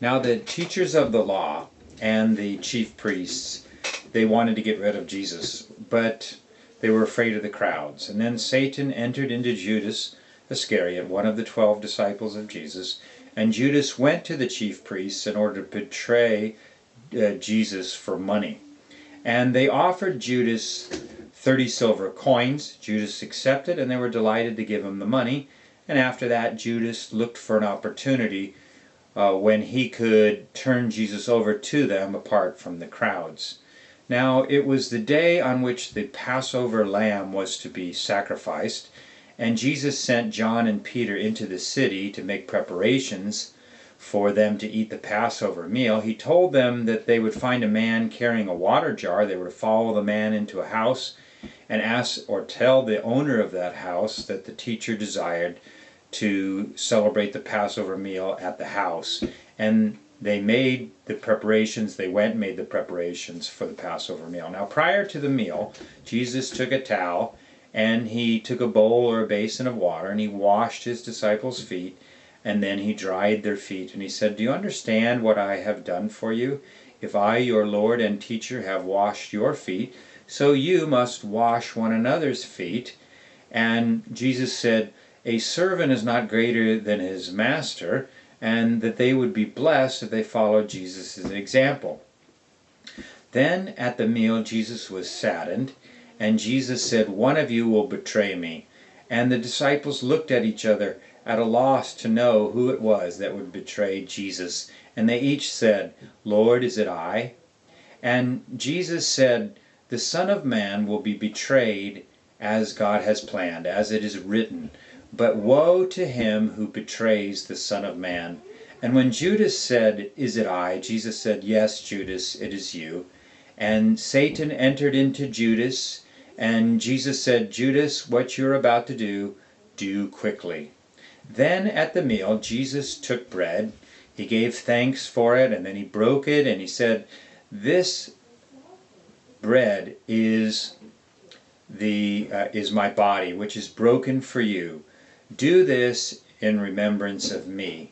Now the teachers of the law and the chief priests, they wanted to get rid of Jesus, but they were afraid of the crowds. And then Satan entered into Judas Iscariot, one of the 12 disciples of Jesus, and Judas went to the chief priests in order to betray Jesus for money. And they offered Judas 30 silver coins. Judas accepted, and they were delighted to give him the money. And after that, Judas looked for an opportunity when he could turn Jesus over to them apart from the crowds. Now, it was the day on which the Passover lamb was to be sacrificed, and Jesus sent John and Peter into the city to make preparations for them to eat the Passover meal. He told them that they would find a man carrying a water jar. They were to follow the man into a house and ask or tell the owner of that house that the teacher desired to celebrate the Passover meal at the house. And they made the preparations, they went and made the preparations for the Passover meal. Now, prior to the meal, Jesus took a towel and he took a bowl or a basin of water and he washed his disciples' feet, and then he dried their feet, and he said, "Do you understand what I have done for you? If I, your Lord and teacher, have washed your feet, so you must wash one another's feet." And Jesus said, "A servant is not greater than his master," and that they would be blessed if they followed Jesus' example. Then at the meal Jesus was saddened, and Jesus said, "One of you will betray me." And the disciples looked at each other at a loss to know who it was that would betray Jesus. And they each said, "Lord, is it I?" And Jesus said, "The Son of Man will be betrayed as God has planned, as it is written. But woe to him who betrays the Son of Man." And when Judas said, "Is it I?" Jesus said, "Yes, Judas, it is you." And Satan entered into Judas, and Jesus said, "Judas, what you're about to do quickly." Then at the meal, Jesus took bread, he gave thanks for it, and then he broke it, and he said, "This bread is my body, which is broken for you. Do this in remembrance of me."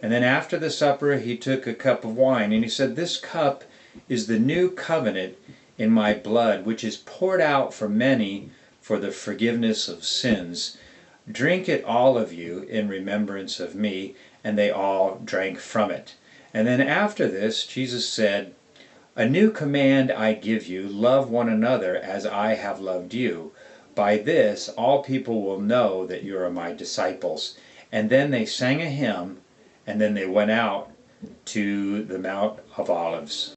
And then after the supper, he took a cup of wine, and he said, "This cup is the new covenant in my blood, which is poured out for many for the forgiveness of sins. Drink it, all of you, in remembrance of me." And they all drank from it. And then after this, Jesus said, "A new command I give you, love one another as I have loved you. By this all people will know that you are my disciples." And then they sang a hymn, and then they went out to the Mount of Olives.